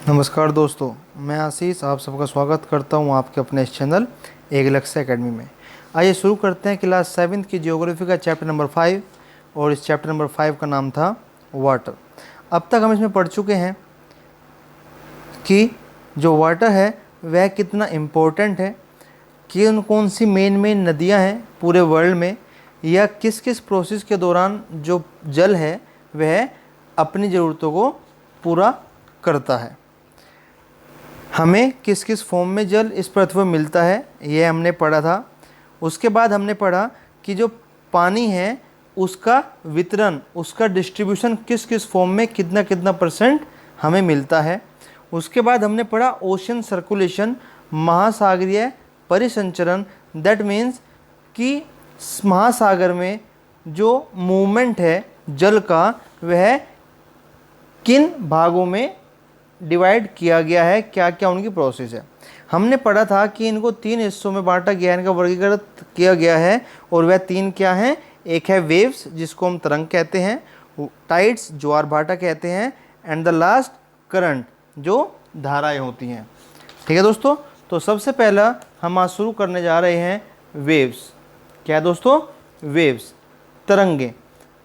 नमस्कार दोस्तों, मैं आशीष आप सबका स्वागत करता हूं आपके अपने इस चैनल एक लक्ष्य एकेडमी में। आइए शुरू करते हैं क्लास 7 की ज्योग्राफी का चैप्टर नंबर 5 और इस चैप्टर नंबर 5 का नाम था वाटर। अब तक हम इसमें पढ़ चुके हैं कि जो वाटर है वह कितना इम्पोर्टेंट है, कि कौन सी मेन नदियाँ हैं पूरे वर्ल्ड में, या किस किस प्रोसेस के दौरान जो जल है वह अपनी ज़रूरतों को पूरा करता है। हमें किस किस फॉर्म में जल इस पृथ्वी पर मिलता है ये हमने पढ़ा था। उसके बाद हमने पढ़ा कि जो पानी है उसका वितरण, उसका डिस्ट्रीब्यूशन किस किस फॉर्म में कितना कितना परसेंट हमें मिलता है। उसके बाद हमने पढ़ा ओशन सर्कुलेशन, महासागरीय परिसंचरण। दैट मीन्स कि महासागर में जो मूवमेंट है जल का वह किन भागों में डिवाइड किया गया है, क्या क्या उनकी प्रोसेस है। हमने पढ़ा था कि इनको 3 हिस्सों में बांटा गया है, इनका वर्गीकरण किया गया है, और वह 3 क्या हैं। एक है वेव्स जिसको हम तरंग कहते हैं, टाइड्स ज्वार भाटा कहते हैं, एंड द लास्ट करंट जो धाराएं होती हैं। ठीक है दोस्तों, तो सबसे पहला हम आज शुरू करने जा रहे हैं वेव्स। क्या है दोस्तों? वेव्स, तरंगे।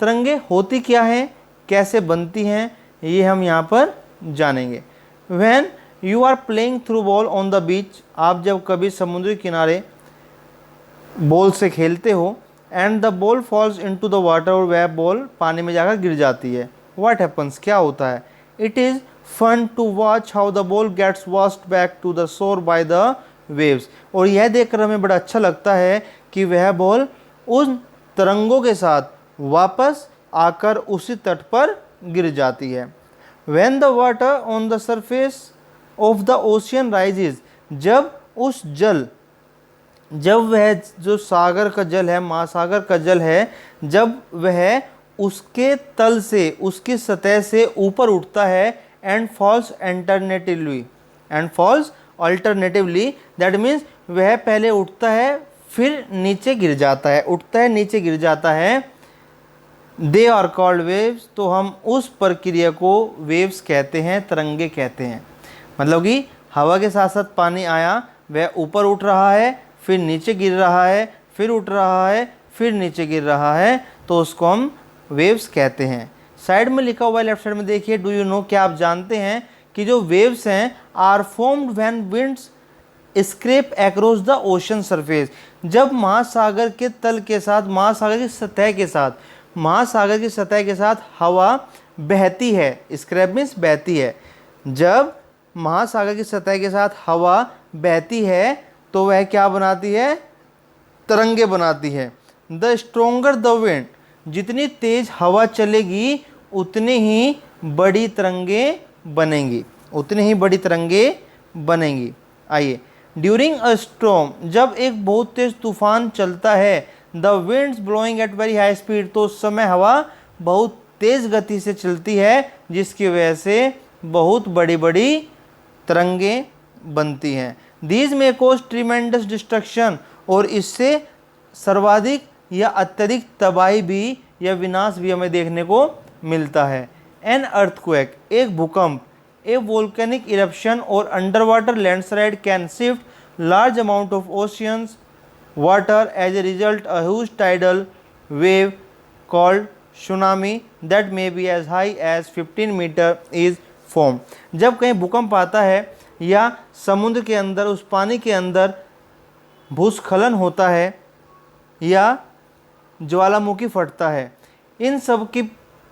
तरंगे होती क्या हैं, कैसे बनती हैं, ये हम यहाँ पर जानेंगे। When you are playing through ball on the beach, आप जब कभी समुद्री किनारे बॉल से खेलते हो, and the ball falls into the water, और वह बॉल पानी में जाकर गिर जाती है, what happens, क्या होता है? It is fun to watch how the ball gets washed back to the shore by the waves, और यह देखकर हमें बड़ा अच्छा लगता है कि वह बॉल उन तरंगों के साथ वापस आकर उसी तट पर गिर जाती है। When the water on the surface of the ocean rises, जब वह जो सागर का जल है, महासागर का जल है, जब वह उसके तल से, उसकी सतह से ऊपर उठता है, and falls alternatively, that means वह पहले उठता है फिर नीचे गिर जाता है, उठता है नीचे गिर जाता है, दे आर कॉल्ड वेव्स। तो हम उस प्रक्रिया को वेव्स कहते हैं, तरंगे कहते हैं। मतलब कि हवा के साथ साथ पानी आया, वह ऊपर उठ रहा है, फिर नीचे गिर रहा है, फिर उठ रहा है, फिर नीचे गिर रहा है, तो उसको हम वेव्स कहते हैं। साइड में लिखा हुआ है, लेफ्ट साइड में देखिए, डू यू नो, क्या आप जानते हैं कि जो वेव्स हैं are formed when winds scrape across the ocean surface. जब महासागर के तल के साथ, महासागर की सतह के साथ, महासागर की सतह के साथ हवा बहती है, स्क्रैप मीन्स बहती है, जब महासागर की सतह के साथ हवा बहती है तो वह क्या बनाती है? तरंगे बनाती है। द स्ट्रोंगर द विंड, जितनी तेज हवा चलेगी उतनी ही बड़ी तरंगे बनेंगी, उतनी ही बड़ी तरंगे बनेंगी। आइए, ड्यूरिंग अ स्टॉर्म, जब एक बहुत तेज तूफान चलता है, the winds blowing at very high speed, तो उस समय हवा बहुत तेज गति से चलती है, जिसकी वजह से बहुत बड़ी बड़ी तरंगे बनती हैं। These may cause tremendous destruction, और इससे सर्वाधिक या अत्यधिक तबाही भी या विनाश भी हमें देखने को मिलता है। एन अर्थक्वेक, एक भूकंप, ए वोल्केनिक इरप्शन और under water landslide can shift large amount of oceans water, as a result a huge tidal wave called tsunami that may be as high as 15 meter is formed। जब कहीं भूकंप आता है या समुद्र के अंदर, उस पानी के अंदर भूस्खलन होता है या ज्वालामुखी फटता है, इन सब की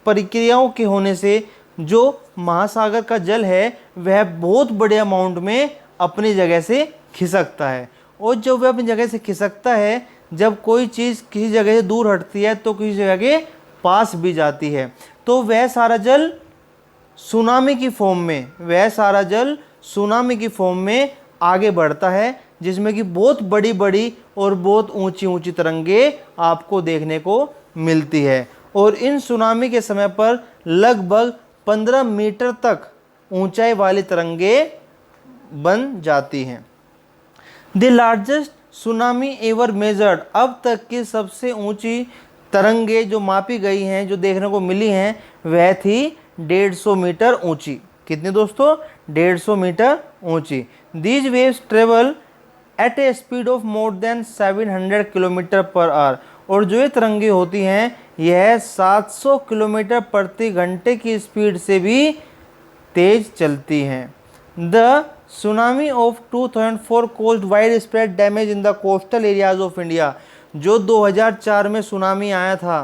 प्रक्रियाओं के होने से जो महासागर का जल है वह बहुत बड़े अमाउंट में अपनी जगह से खिसकता है, और जब वह अपनी जगह से खिसकता है, जब कोई चीज़ किसी जगह से दूर हटती है तो किसी जगह के पास भी जाती है, तो वह सारा जल सुनामी की फॉर्म में, वह सारा जल सुनामी की फॉर्म में आगे बढ़ता है, जिसमें कि बहुत बड़ी बड़ी और बहुत ऊंची ऊंची तरंगे आपको देखने को मिलती है। और इन सुनामी के समय पर लगभग 15 मीटर तक ऊंचाई वाली तरंगे बन जाती हैं। The largest tsunami ever measured, अब तक की सबसे ऊंची तरंगे जो मापी गई हैं, जो देखने को मिली हैं, वह थी 150 मीटर ऊंची। कितनी दोस्तों, 150 मीटर ऊंची। These waves travel eight A speed of more than 700 kilometre per hour. और जो ये तरंगे होती हैं यह 700 किलोमीटर प्रति घंटे की स्पीड से भी तेज चलती हैं। The tsunami of 2004 caused wide spread damage in the coastal areas of India. जो 2004 में सुनामी आया था,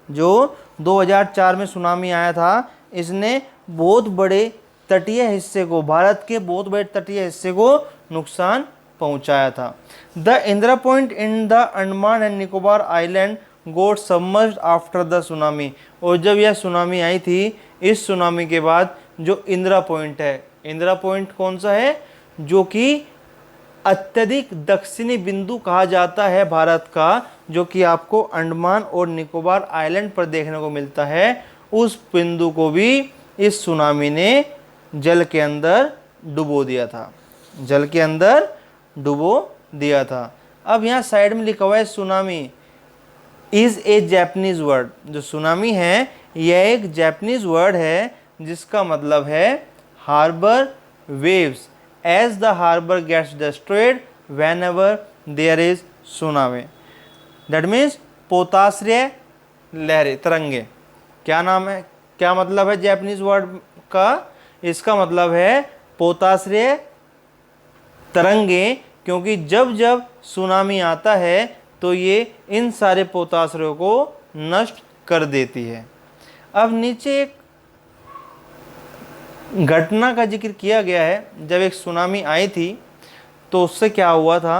जो 2004 में सुनामी आया था, इसने बहुत बड़े तटीय हिस्से को, भारत के बहुत बड़े तटीय हिस्से को नुकसान पहुंचाया था। The Indira Point in the Andaman and Nicobar Island got submerged after the tsunami. और जब यह सुनामी आई थी, इस सुनामी के बाद जो इंदिरा पॉइंट है, इंदिरा पॉइंट कौन सा है, जो कि अत्यधिक दक्षिणी बिंदु कहा जाता है भारत का, जो कि आपको अंडमान और निकोबार आइलैंड पर देखने को मिलता है, उस बिंदु को भी इस सुनामी ने जल के अंदर डुबो दिया था, जल के अंदर डुबो दिया था। अब यहाँ साइड में लिखा हुआ है tsunami is a Japanese word. जो सुनामी है यह एक जैपनीज वर्ड है जिसका मतलब है harbour waves as the harbour gets destroyed whenever there is tsunami. That means पोताश्रय लहरें, तरंगे। क्या नाम है, क्या मतलब है जैपनीज वर्ड का, इसका मतलब है पोताश्रय तरंगे, क्योंकि जब जब सुनामी आता है तो ये इन सारे पोताश्रयों को नष्ट कर देती है। अब नीचे एक घटना का जिक्र किया गया है। जब एक सुनामी आई थी तो उससे क्या हुआ था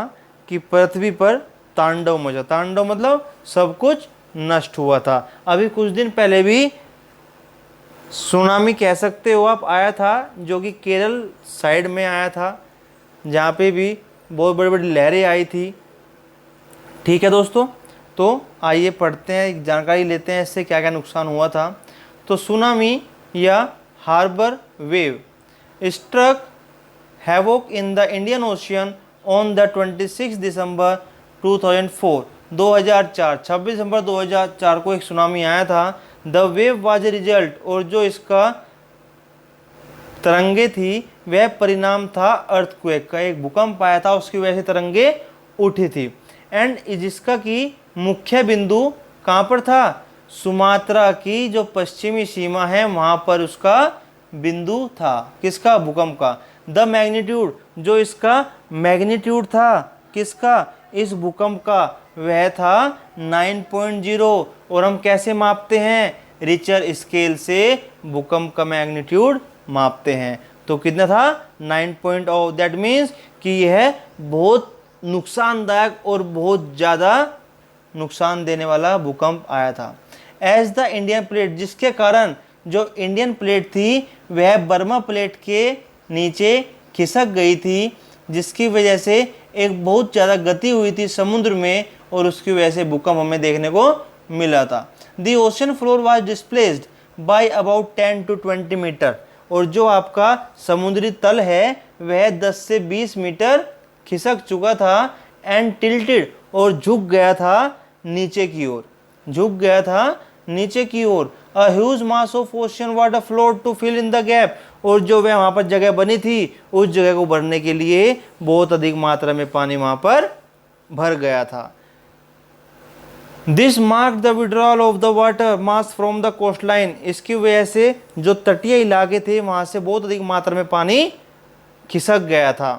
कि पृथ्वी पर तांडव मचा। तांडव मतलब सब कुछ नष्ट हुआ था। अभी कुछ दिन पहले भी सुनामी कह सकते हो आप आया था, जो कि केरल साइड में आया था, जहाँ पे भी बहुत बड़ी बड़ी लहरें आई थी। ठीक है दोस्तों, तो आइए पढ़ते हैं, एक जानकारी लेते हैं इससे क्या क्या नुकसान हुआ था। तो सुनामी या harbour wave struck havoc in the Indian Ocean on the 26 दिसंबर 2004। 2004 26 दिसंबर 2004 को एक सुनामी आया था। The wave was a result, और जो इसका तरंगे थी वह परिणाम था अर्थक्वेक का, एक भूकंप आया था उसकी वजह से तरंगे उठी थी। एंड जिसका कि मुख्य बिंदु कहाँ पर था, सुमात्रा की जो पश्चिमी सीमा है वहाँ पर उसका बिंदु था, किसका, भूकंप का। द मैग्नीट्यूड, जो इसका मैग्नीट्यूड था किसका, इस भूकंप का, वह था 9.0। और हम कैसे मापते हैं, रिचर स्केल से भूकंप का मैग्नीट्यूड मापते हैं। तो कितना था, 9.0। दैट मीन्स कि यह बहुत नुकसानदायक और बहुत ज़्यादा नुकसान देने वाला भूकंप आया था। एज द इंडियन प्लेट, जिसके कारण जो इंडियन प्लेट थी वह बर्मा प्लेट के नीचे खिसक गई थी, जिसकी वजह से एक बहुत ज़्यादा गति हुई थी समुद्र में, और उसकी वजह से भूकंप हमें देखने को मिला था। The ocean floor was displaced by about 10 to 20 metre, और जो आपका समुद्री तल है वह 10 से 20 मीटर खिसक चुका था। एंड टिल्टेड, और झुक गया था नीचे की ओर, झुक गया था नीचे की ओर। A huge mass of ocean water flowed to fill in the gap, और जो वह वहाँ पर जगह बनी थी उस जगह को भरने के लिए बहुत अधिक मात्रा में पानी वहाँ पर भर गया था। This mark the withdrawal of the water mass from the coast line, इसकी वजह से जो तटीय इलाके थे वहाँ से बहुत अधिक मात्रा में पानी खिसक गया था।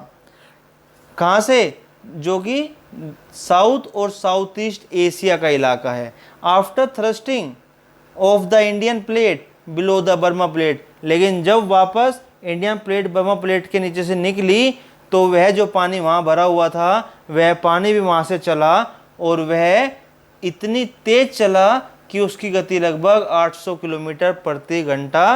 कहाँ से, जो कि साउथ और साउथ ईस्ट एशिया का इलाका है। After thrusting of the Indian plate below the Burma plate, लेकिन जब वापस इंडियन प्लेट बर्मा प्लेट के नीचे से निकली तो वह जो पानी वहाँ भरा हुआ था वह पानी भी वहाँ से चला, और वह इतनी तेज चला कि उसकी गति लगभग 800 किलोमीटर प्रति घंटा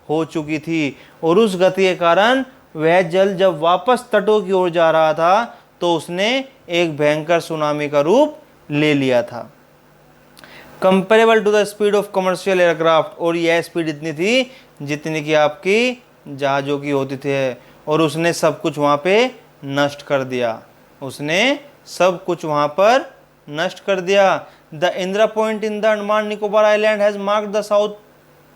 हो चुकी थी। और उस गति के कारण वह जल जब वापस तटों की ओर जा रहा था तो उसने एक भयंकर सुनामी का रूप ले लिया था। Comparable to the speed of commercial aircraft, और यह स्पीड इतनी थी जितनी कि आपकी जहाज़ों की होती थी, और उसने सब कुछ वहाँ पे नष्ट कर दिया, उसने सब कुछ वहाँ पर नष्ट कर दिया। The Indira Point in the Andaman Nicobar island has marked the south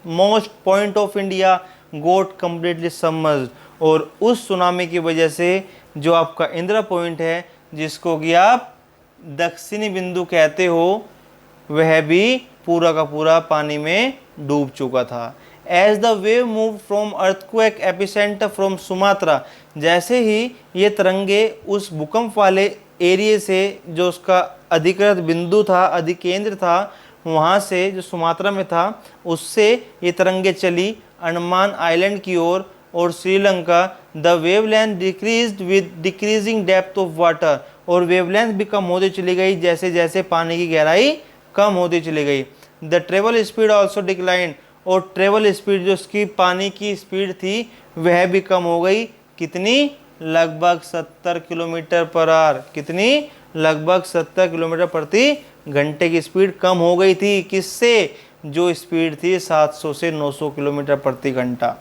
most point of India got completely submerged, और उस सुनामी की वजह से जो आपका इंदिरा पॉइंट है, जिसको कि आप दक्षिणी बिंदु कहते हो, वह भी पूरा का पूरा पानी में डूब चुका था। As the wave move from earthquake epicentre from Sumatra, जैसे ही ये तरंगे उस भूकंप वाले एरिया से, जो उसका अधिकृत बिंदु था, अधिकेंद्र था, वहाँ से जो सुमात्रा में था, उससे ये तरंगे चली अंडमान आइलैंड की ओर और Sri Lanka. The wavelength decreased with decreasing depth of water, और वेवलेंथ भी कम होती चली गई जैसे जैसे पानी की गहराई कम होती चली गई। The travel speed also decline, और ट्रेवल स्पीड जो उसकी पानी की स्पीड थी वह भी कम हो गई। कितनी? लगभग 70 किलोमीटर पर आवर। कितनी? लगभग 70 किलोमीटर प्रति घंटे की स्पीड कम हो गई थी। किससे? जो स्पीड थी 700 से 900 किलोमीटर प्रति घंटा।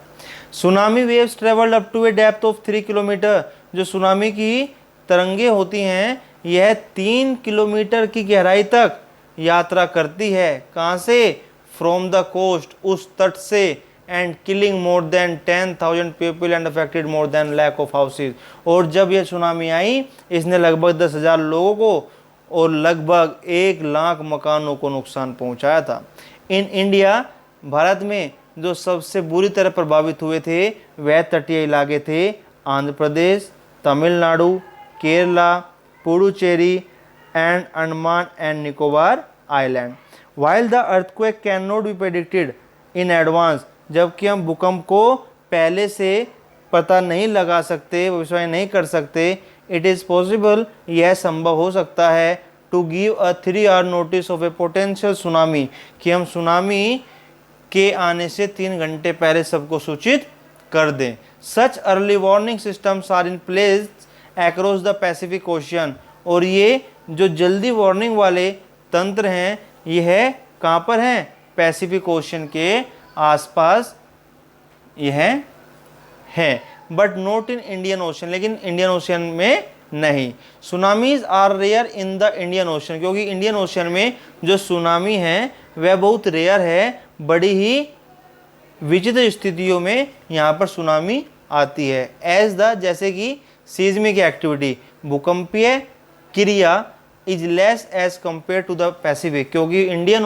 Tsunami waves travelled up to a depth of 3 kilometre, जो सुनामी की तरंगे होती हैं यह 3 किलोमीटर की गहराई तक यात्रा करती है। कहाँ से? फ्रॉम द कोस्ट, उस तट से, and killing more than 10,000 people and affected more than lakh of houses. और जब यह सुनामी आई, इसने लगभग 10,000 लोगों को और लगभग 1 लाख मकानों को नुकसान पहुंचाया था। इन इंडिया, भारत में जो सबसे बुरी तरह प्रभावित हुए थे वह तटीय इलाके थे Andhra Pradesh, Tamil Nadu, Kerala, Puducherry and Andaman and Nicobar island. While the earthquake can not be predicted in advance, जबकि हम भूकंप को पहले से पता नहीं लगा सकते, भविष्यवाणी नहीं कर सकते, इट इज़ पॉसिबल, यह संभव हो सकता है, to give a 3 hour notice of a potential tsunami, कि हम सुनामी के आने से 3 घंटे पहले सबको सूचित कर दें। Such early warning systems are in place across the Pacific Ocean, और ये जो जल्दी वार्निंग वाले तंत्र हैं यह कहाँ पर हैं? पैसिफिक ओशियन के आसपास यह है, but not in Indian ocean, लेकिन इंडियन ओशियन में नहीं। Tsunamis are rare in the Indian ocean, क्योंकि इंडियन ओशियन में जो सुनामी है वह बहुत रेयर है, बड़ी ही विचित्र स्थितियों में यहाँ पर सुनामी आती है। एज द, जैसे कि सीज्मिक एक्टिविटी, भूकंपीय क्रिया, is less as compare to the Pacific, क्योंकि इंडियन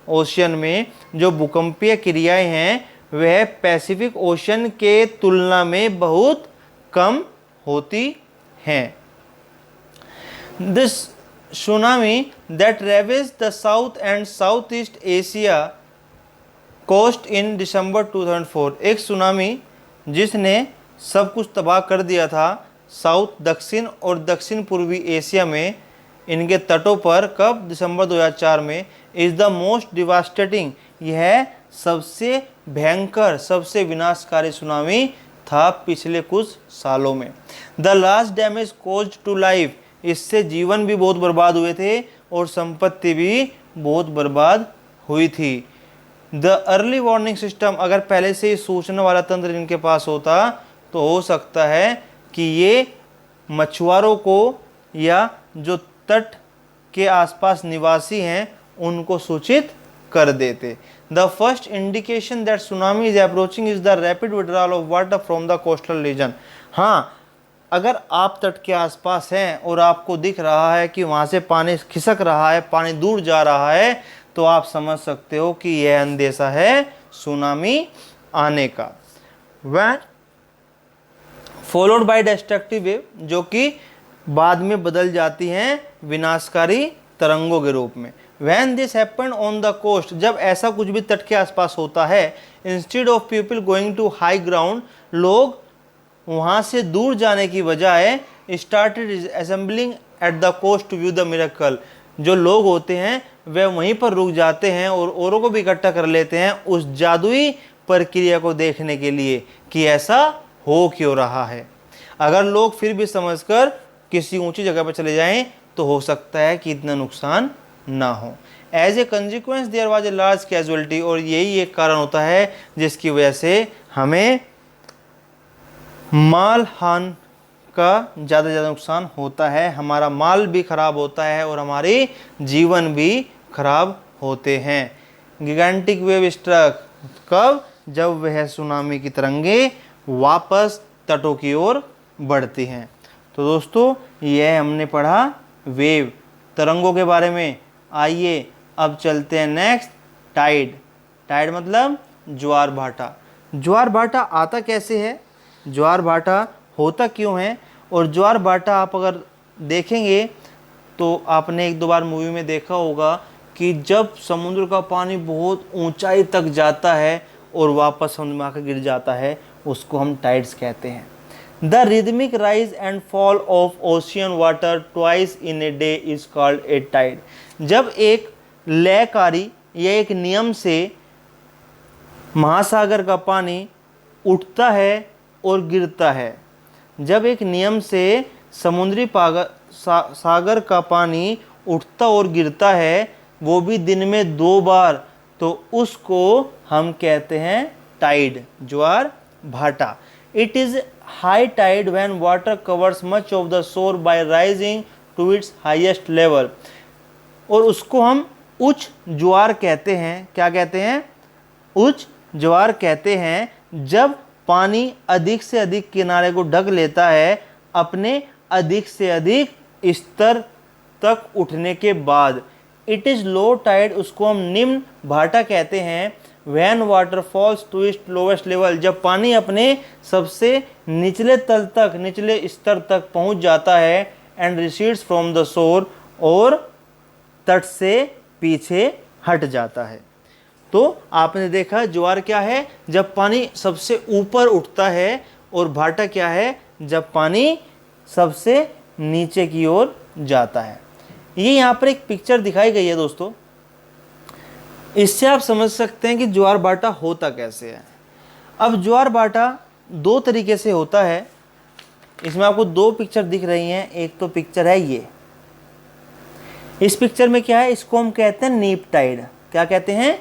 ओशियन में जो भूकंपीय क्रियाएं हैं वह पैसिफिक ओशियन के तुलना में बहुत कम होती हैं। This tsunami that ravages the south and south east Asia coast in December 2004, एक सुनामी जिसने सब कुछ तबाह कर दिया था साउथ, दक्षिण और दक्षिण पूर्वी एशिया में, इनके तटों पर, कब? दिसंबर 2004 में। इज़ द मोस्ट डिवास्टेटिंग, यह सबसे भयंकर, सबसे विनाशकारी सुनामी था पिछले कुछ सालों में। The last damage caused to life, इससे जीवन भी बहुत बर्बाद हुए थे और संपत्ति भी बहुत बर्बाद हुई थी। द अर्ली वार्निंग सिस्टम, अगर पहले से ही सूचना वाला तंत्र इनके पास होता तो हो सकता है कि ये मछुआरों को या जो तट के आसपास निवासी हैं उनको सूचित कर देते। The first indication that tsunami is approaching is the rapid withdrawal of water from the coastal region. हाँ, अगर आप तट के आसपास हैं और आपको दिख रहा है कि वहाँ से पानी खिसक रहा है, पानी दूर जा रहा है, तो आप समझ सकते हो कि यह अंदेशा है सुनामी आने का। वह फॉलोड बाय डिस्ट्रक्टिव वेव, जो कि बाद में बदल जाती हैं विनाशकारी तरंगों के रूप में। When this happened on the coast, जब ऐसा कुछ भी तट के आसपास होता है, instead of people going to high ground, लोग वहाँ से दूर जाने की बजाय started assembling at the coast to view the miracle, जो लोग होते हैं वे वहीं पर रुक जाते हैं और औरों को भी इकट्ठा कर लेते हैं उस जादुई प्रक्रिया को देखने के लिए कि ऐसा हो क्यों रहा है। अगर लोग फिर भी समझकर किसी ऊंची जगह पर चले जाएं तो हो सकता है कि इतना नुकसान ना हो। As a consequence there was a large casualty, और यही एक कारण होता है जिसकी वजह से हमें माल हानि का ज़्यादा से ज़्यादा नुकसान होता है, हमारा माल भी खराब होता है और हमारे जीवन भी खराब होते हैं। गिगेंटिक वेव स्ट्रक, कब? जब वह सुनामी की तरंगे वापस तटों की ओर बढ़ती हैं। तो दोस्तों यह हमने पढ़ा वेव, तरंगों के बारे में। आइए अब चलते हैं नेक्स्ट, टाइड। टाइड मतलब ज्वार भाटा। ज्वार भाटा आता कैसे है, ज्वार भाटा होता क्यों है, और ज्वार भाटा आप अगर देखेंगे तो आपने एक दो बार मूवी में देखा होगा कि जब समुद्र का पानी बहुत ऊंचाई तक जाता है और वापस समुद्र में आकर गिर जाता है, उसको हम टाइड्स कहते हैं। The rhythmic rise and fall of ocean water twice in a day is called a tide. जब एक लयकारी या एक नियम से महासागर का पानी उठता है और गिरता है, जब एक नियम से समुद्री सागर का पानी उठता और गिरता है, वो भी दिन में 2 बार, तो उसको हम कहते हैं टाइड, ज्वार भाटा। It is high tide when water covers much of the shore by rising to its highest level. और उसको हम उच्च ज्वार कहते हैं। क्या कहते हैं? उच्च ज्वार कहते हैं जब पानी अधिक से अधिक किनारे को ढक लेता है अपने अधिक से अधिक स्तर तक उठने के बाद। इट इज लो टाइड, उसको हम निम्न भाटा कहते हैं। When water falls to its lowest level, जब पानी अपने सबसे निचले तल तक, निचले स्तर तक पहुंच जाता है। And recedes from the shore, और तट से पीछे हट जाता है। तो आपने देखा ज्वार क्या है, जब पानी सबसे ऊपर उठता है, और भाटा क्या है, जब पानी सबसे नीचे की ओर जाता है। ये यहाँ पर एक पिक्चर दिखाई गई है दोस्तों, इससे आप समझ सकते हैं कि ज्वार भाटा होता कैसे है। अब ज्वार भाटा 2 तरीके से होता है। इसमें आपको 2 पिक्चर दिख रही हैं। एक तो पिक्चर है ये, इस पिक्चर में क्या है, इसको हम कहते हैं नीप टाइड। क्या कहते हैं?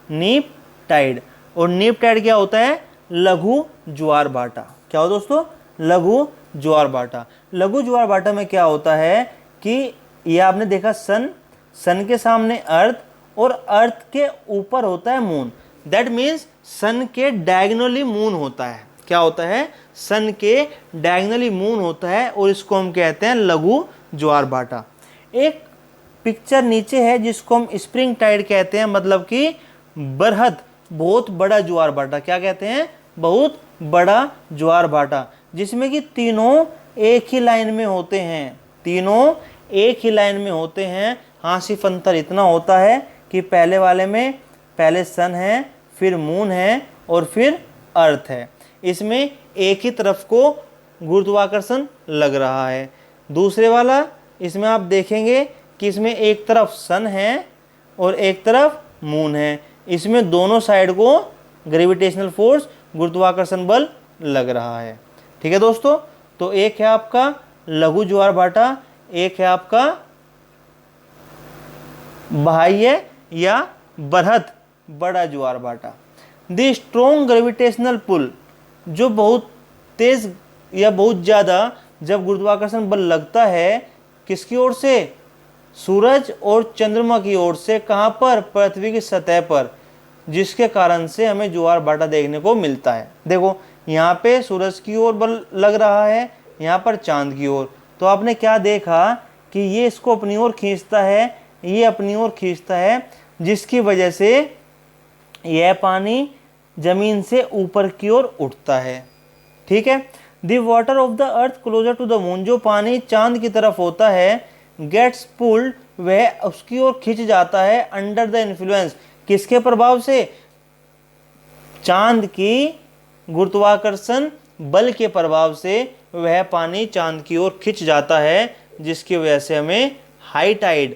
नीप टाइड। और नीप टाइड क्या होता है? लघु ज्वार भाटा। क्या हो दोस्तों? लघु ज्वार भाटा। लघु ज्वार भाटा में क्या होता है कि ये आपने देखा सन, सन के सामने अर्थ, और अर्थ के ऊपर होता है मून। दैट मीन्स सन के डायगोनली मून होता है। क्या होता है? सन के डायगोनली मून होता है, और इसको हम कहते हैं लघु ज्वार भाटा। एक पिक्चर नीचे है जिसको हम स्प्रिंग टाइड कहते हैं, मतलब कि बरहद, बहुत बड़ा ज्वार भाटा। क्या कहते हैं? बहुत बड़ा ज्वार भाटा, जिसमें कि तीनों एक ही लाइन में होते हैं। तीनों एक ही लाइन में होते हैं। हाँ, सिर्फ अंतर इतना होता है कि पहले वाले में पहले सन है, फिर मून है, और फिर अर्थ है। इसमें एक ही तरफ को गुरुत्वाकर्षण लग रहा है। दूसरे वाला, इसमें आप देखेंगे कि इसमें एक तरफ सन है और एक तरफ मून है। इसमें दोनों साइड को ग्रेविटेशनल फोर्स, गुरुत्वाकर्षण बल लग रहा है। ठीक है दोस्तों, तो एक है आपका लघु ज्वार भाटा, एक है आपका बाह्य या बृहद बड़ा ज्वार भाटा। द स्ट्रॉन्ग ग्रेविटेशनल पुल, जो बहुत तेज या बहुत ज़्यादा जब गुरुत्वाकर्षण बल लगता है, किसकी ओर से? सूरज और चंद्रमा की ओर से। कहाँ पर? पृथ्वी की सतह पर, जिसके कारण से हमें ज्वार भाटा देखने को मिलता है। देखो यहाँ पे सूरज की ओर बल लग रहा है, यहाँ पर चांद की ओर। तो आपने क्या देखा कि ये इसको अपनी ओर खींचता है, ये अपनी ओर खींचता है, जिसकी वजह से यह पानी जमीन से ऊपर की ओर उठता है। ठीक है। The water of the earth closer to the moon, जो पानी चांद की तरफ होता है, गेट्स पुल्ड, वह उसकी ओर खिंच जाता है। अंडर द इन्फ्लुएंस, किसके प्रभाव से? चांद की गुरुत्वाकर्षण बल के प्रभाव से वह पानी चांद की ओर खिंच जाता है, जिसकी वजह से हमें हाई टाइड,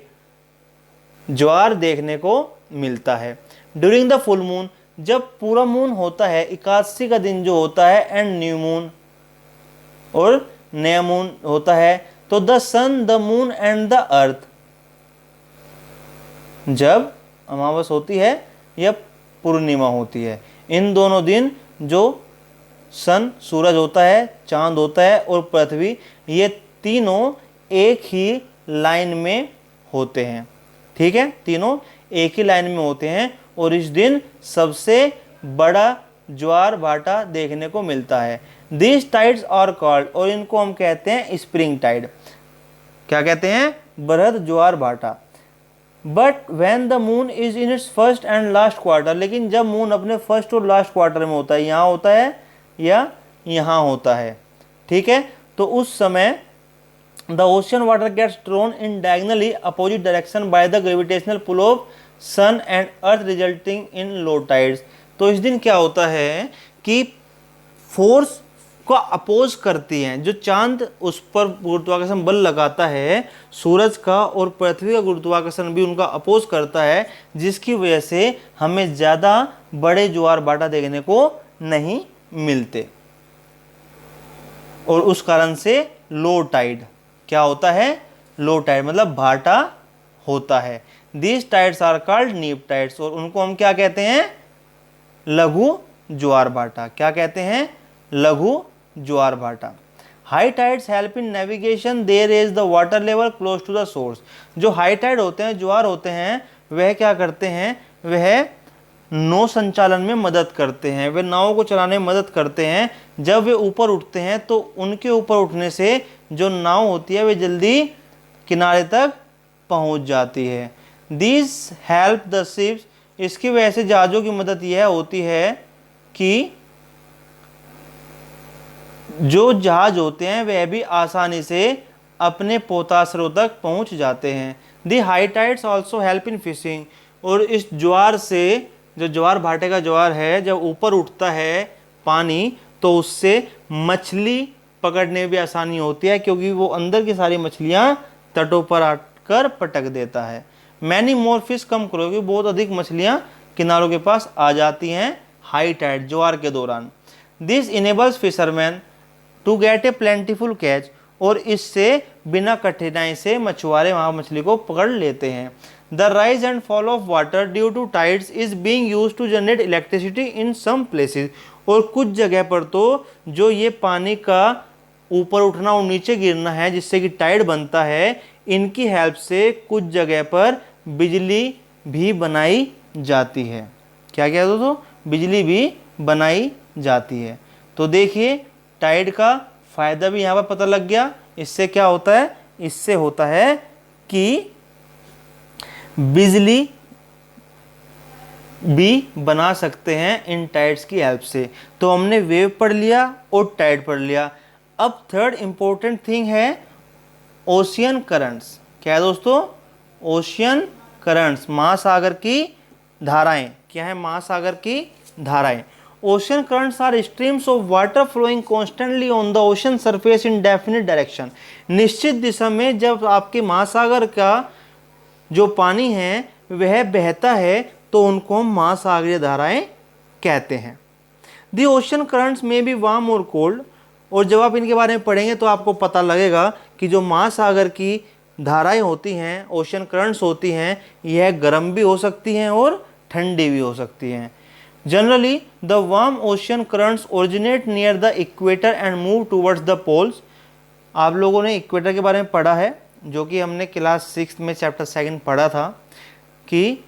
ज्वार देखने को मिलता है। ड्यूरिंग द फुल मून, जब पूरा मून होता है, एकादशी का दिन जो होता है, एंड न्यू मून और नया मून होता है, तो the sun, the moon and the earth, जब अमावस होती है या पूर्णिमा होती है, इन दोनों दिन जो सन, सूरज होता है, चांद होता है और पृथ्वी, ये तीनों एक ही लाइन में होते हैं। ठीक है, तीनों एक ही लाइन में होते हैं, और इस दिन सबसे बड़ा ज्वार भाटा देखने को मिलता है। दिस टाइड्स आर कॉल्ड, और इनको हम कहते हैं स्प्रिंग टाइड। क्या कहते हैं? बृहद ज्वार भाटा। But when the moon is in its first and last quarter, लेकिन जब मून अपने फर्स्ट और लास्ट क्वार्टर में होता है, यहाँ होता है या यहाँ होता है, ठीक है, तो उस समय the ocean water gets drawn in diagonally opposite direction by the gravitational pull of sun and earth resulting in low tides. तो इस दिन क्या होता है कि फोर्स को अपोज करती हैं, जो चांद उस पर गुरुत्वाकर्षण बल लगाता है सूरज का, और पृथ्वी का गुरुत्वाकर्षण भी उनका अपोज करता है, जिसकी वजह से हमें ज़्यादा बड़े ज्वार भाटा देखने को नहीं मिलते, और उस कारण से लो टाइड क्या होता है? लो टाइड मतलब भाटा होता है। दीज टाइड्स आर कॉल्ड नीप टाइड्स, और उनको हम क्या कहते हैं? लघु ज्वार भाटा। क्या कहते हैं? लघु ज्वार भाटा। High tides help in navigation, they raise the water level close to the source. जो हाई टाइड होते हैं, ज्वार होते हैं, वह क्या करते हैं? वह नौ संचालन में मदद करते हैं, वे नावों को चलाने में मदद करते हैं। जब वे ऊपर उठते हैं तो उनके ऊपर उठने से जो नाव होती है वे जल्दी किनारे तक पहुंच जाती है। दिस हेल्प द शिप्स, इसकी वजह से जहाज़ों की मदद यह होती है कि जो जहाज होते हैं वह भी आसानी से अपने पोताश्रों तक पहुंच जाते हैं। The high tides also help in fishing, और इस ज्वार से, जो ज्वार भाटे का ज्वार है, जब ऊपर उठता है पानी तो उससे मछली पकड़ने में भी आसानी होती है, क्योंकि वो अंदर की सारी मछलियां तटों पर आकर पटक देता है। मैनी मोर फिश कम करो, क्योंकि बहुत अधिक मछलियां किनारों के पास आ जाती हैं हाई टाइड ज्वार के दौरान। This enables fisherman to get a plentiful catch, और इससे बिना कठिनाई से मछुआरे वहाँ मछली को पकड़ लेते हैं। The rise and fall of water due to tides is being used to generate electricity in some places, और कुछ जगह पर तो जो ये पानी का ऊपर उठना और नीचे गिरना है जिससे कि टाइड बनता है, इनकी हेल्प से कुछ जगह पर बिजली भी बनाई जाती है। क्या क्या दोस्तों? बिजली भी बनाई जाती है। तो देखिए टाइड का फायदा भी यहाँ पर पता लग गया। इससे क्या होता है? इससे होता है कि बिजली भी बना सकते हैं इन टाइड्स की हेल्प से। तो हमने वेव पढ़ लिया और टाइड पढ़ लिया। अब थर्ड इंपॉर्टेंट थिंग है ओशियन करंट्स। क्या है दोस्तों? ओशियन करंट्स, महासागर की धाराएं। क्या है? महासागर की धाराएं। Ocean currents are streams of water flowing constantly on the ocean surface in definite direction. निश्चित दिशा में जब आपके महासागर का जो पानी है वह बहता है तो उनको हम महासागरीय धाराएं कहते हैं। दी ओशन करंट्स में भी वार्म और कोल्ड, और जब आप इनके बारे में पढ़ेंगे तो आपको पता लगेगा कि जो महासागर की धाराएं होती हैं, ओशन करंट्स होती हैं, यह गर्म भी हो सकती हैं और ठंडी भी हो सकती हैं। Generally the warm ocean currents originate near the equator and move towards the poles. आप लोगों ने इक्वेटर के बारे में पढ़ा है, जो कि हमने क्लास 6 में चैप्टर 2 पढ़ा था, कि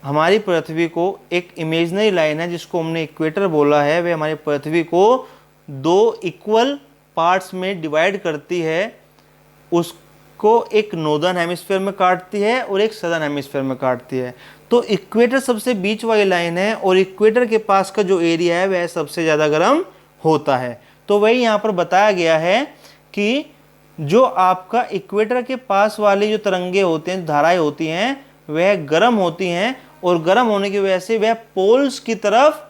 हमारी पृथ्वी को एक इमेजिनरी लाइन है जिसको हमने इक्वेटर बोला है, वह हमारी पृथ्वी को 2 इक्वल पार्ट्स में डिवाइड करती है। उसको एक नॉर्दर्न हेमिस्फीयर में काटती है और एक सदर्न हेमिस्फीयर में काटती है। तो इक्वेटर सबसे बीच वाली लाइन है, और इक्वेटर के पास का जो एरिया है वह सबसे ज़्यादा गर्म होता है। तो वही यहाँ पर बताया गया है कि जो आपका इक्वेटर के पास वाली जो तरंगे होते हैं, धाराएं होती हैं, वह गर्म होती हैं, और गर्म होने की वजह से वह पोल्स की तरफ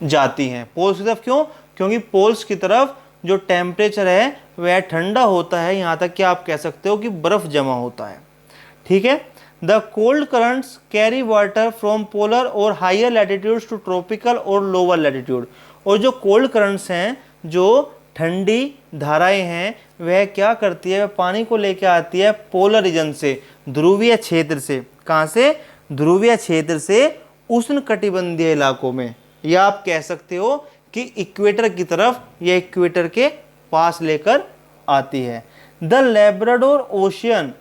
जाती हैं। पोल्स की तरफ क्यों? क्योंकि पोल्स की तरफ जो टेम्परेचर है वह ठंडा होता है, यहाँ तक कि आप कह सकते हो कि बर्फ जमा होता है। ठीक है। The cold currents carry water from polar और हायर लैटिट्यूड्स टू ट्रॉपिकल और लोअर लैटिट्यूड। और जो कोल्ड करंट्स हैं, जो ठंडी धाराएं हैं, वह क्या करती है? वह पानी को लेकर आती है पोलर रीजन से, ध्रुवीय क्षेत्र से। कहाँ से? ध्रुवीय क्षेत्र से उष्णकटिबंधीय इलाकों में, या आप कह सकते हो कि इक्वेटर की तरफ या इक्वेटर के पास लेकर आती है। The Labrador ocean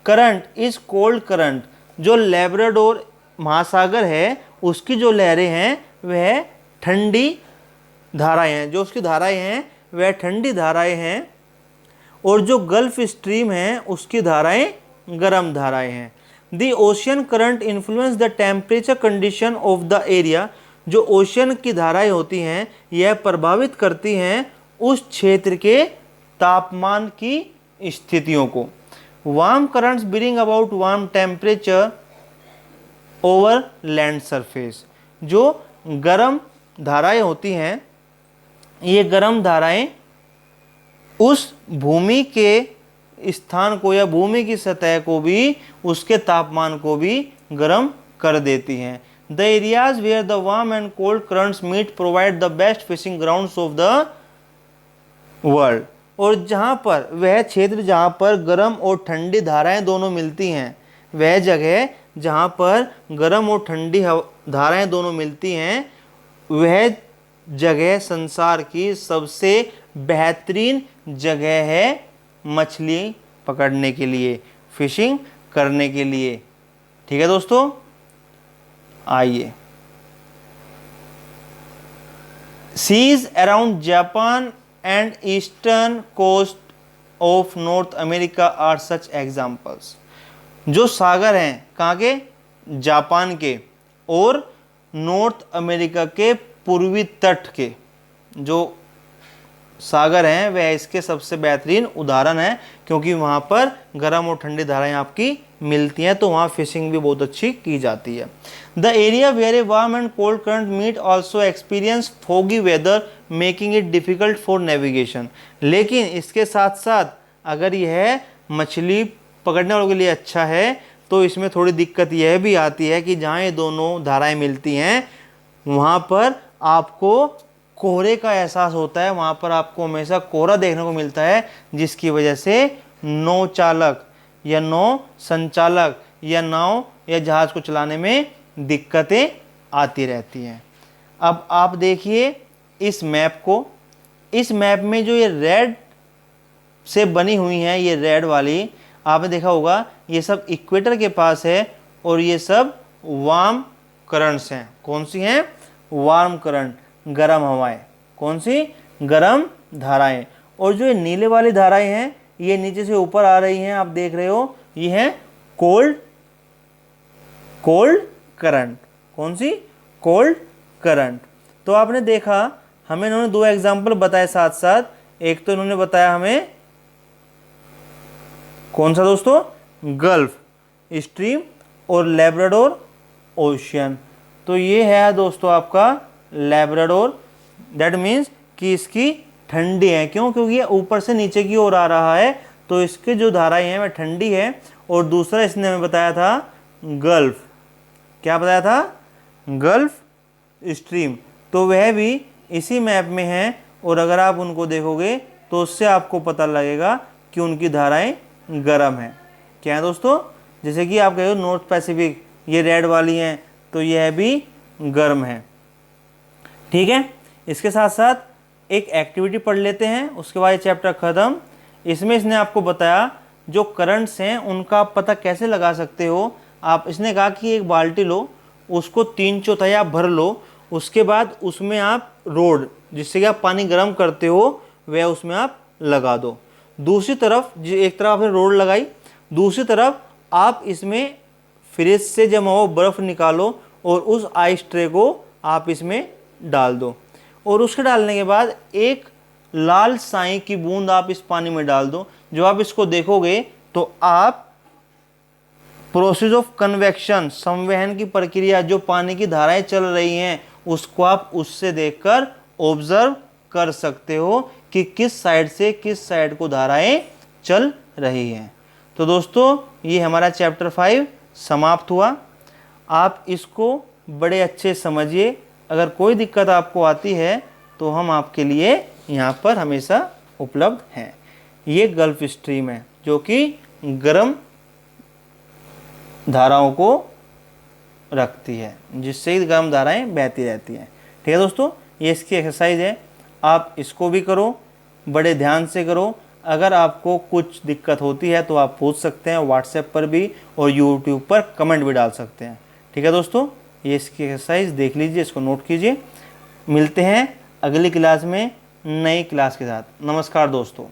current is cold current. जो लैब्राडोर महासागर है उसकी जो लहरें हैं वह ठंडी धाराएं हैं, जो उसकी धाराएं हैं वह ठंडी धाराएं हैं, और जो गल्फ स्ट्रीम है उसकी धाराएं गर्म धाराएं हैं। The ocean current influence the temperature condition of the area, जो ओशियन की धाराएं होती हैं यह प्रभावित करती हैं उस क्षेत्र के तापमान की स्थितियों को। Warm currents bring about warm temperature over land surface, जो गर्म धाराएं होती हैं ये गर्म धाराएं उस भूमि के स्थान को या भूमि की सतह को भी, उसके तापमान को भी गर्म कर देती हैं। The areas where the warm and cold currents meet provide the best fishing grounds of the world, और जहाँ पर वह क्षेत्र जहाँ पर गर्म और ठंडी धाराएं दोनों मिलती हैं, वह जगह जहाँ पर गर्म और ठंडी धाराएं दोनों मिलती हैं, वह जगह संसार की सबसे बेहतरीन जगह है मछली पकड़ने के लिए, फिशिंग करने के लिए। ठीक है दोस्तों, आइए। Seas around Japan and eastern coast of North America are such examples, जो सागर हैं कहाँ के, जापान के, और नॉर्थ अमेरिका के पूर्वी तट के जो सागर हैं वह इसके सबसे बेहतरीन उदाहरण है, क्योंकि वहाँ पर गर्म और ठंडी धाराएं आपकी मिलती हैं, तो वहाँ फिशिंग भी बहुत अच्छी की जाती है। The area where a warm and cold current meet also experience foggy weather making it difficult for navigation, लेकिन इसके साथ साथ अगर यह मछली पकड़ने वालों के लिए अच्छा है तो इसमें थोड़ी दिक्कत यह भी आती है कि जहाँ ये दोनों धाराएं मिलती हैं वहाँ पर आपको कोहरे का एहसास होता है, वहाँ पर आपको हमेशा कोहरा देखने को मिलता है, जिसकी वजह से नौ चालक या नौ संचालक या नाव या जहाज़ को चलाने में दिक्कतें आती रहती हैं। अब आप देखिए इस मैप को, इस मैप में जो ये रेड से बनी हुई हैं, ये रेड वाली आपने देखा होगा, ये सब इक्वेटर के पास है, और ये सब वार्म करंट्स हैं। कौन सी हैं? वार्म करंट, गर्म हवाएं। कौन सी? गर्म धाराएं। और जो ये नीले वाली धाराएं हैं ये नीचे से ऊपर आ रही हैं, आप देख रहे हो, ये है कोल्ड करंट। कौन सी? Cold current. तो आपने देखा हमें इन्होंने दो एग्जाम्पल बताए साथ साथ, एक तो इन्होंने बताया हमें कौन सा दोस्तों? गल्फ स्ट्रीम और लैब्राडोर ओशियन। तो ये है दोस्तों आपका लैब्राडोर, दैट मीन्स कि इसकी ठंडी है। क्यों? क्योंकि ये ऊपर से नीचे की ओर आ रहा है, तो इसकी जो धाराएं हैं वह ठंडी है। और दूसरा इसने हमें बताया था गल्फ, क्या बताया था? Gulf stream. तो वह भी इसी मैप में है, और अगर आप उनको देखोगे तो उससे आपको पता लगेगा कि उनकी धाराएं गर्म हैं। क्या है दोस्तों? जैसे कि आप कहो नॉर्थ पैसिफिक, ये रेड वाली हैं, तो यह भी गर्म है। ठीक है, इसके साथ साथ एक एक्टिविटी पढ़ लेते हैं, उसके बाद ये चैप्टर ख़त्म। इसमें इसने आपको बताया जो करंट्स हैं उनका आप पता कैसे लगा सकते हो। आप, इसने कहा कि एक बाल्टी लो, उसको 3/4 आप भर लो, उसके बाद उसमें आप रोड, जिससे कि आप पानी गर्म करते हो, वह उसमें आप लगा दो। दूसरी तरफ, एक तरफ आपने रोड लगाई, दूसरी तरफ आप इसमें फ्रिज से जमा हुआ बर्फ़ निकालो और उस आइस ट्रे को आप इसमें डाल दो, और उसके डालने के बाद एक लाल साई की बूंद आप इस पानी में डाल दो। जो आप इसको देखोगे तो आप प्रोसेस ऑफ कन्वेक्शन, संवहन की प्रक्रिया, जो पानी की धाराएं चल रही हैं उसको आप उससे देखकर ऑब्जर्व कर सकते हो कि किस साइड से किस साइड को धाराएं चल रही हैं। तो दोस्तों ये हमारा चैप्टर 5 समाप्त हुआ। आप इसको बड़े अच्छे समझिए। अगर कोई दिक्कत आपको आती है तो हम आपके लिए यहाँ पर हमेशा उपलब्ध हैं। ये गल्फ स्ट्रीम है जो कि गर्म धाराओं को रखती है, जिससे गर्म धाराएं बहती रहती हैं। ठीक है दोस्तों, ये इसकी एक्सरसाइज है, आप इसको भी करो, बड़े ध्यान से करो। अगर आपको कुछ दिक्कत होती है तो आप पूछ सकते हैं व्हाट्सएप पर भी, और यूट्यूब पर कमेंट भी डाल सकते हैं। ठीक है दोस्तों, ये इसकी एक्सरसाइज देख लीजिए, इसको नोट कीजिए। मिलते हैं अगली क्लास में नई क्लास के साथ। नमस्कार दोस्तों।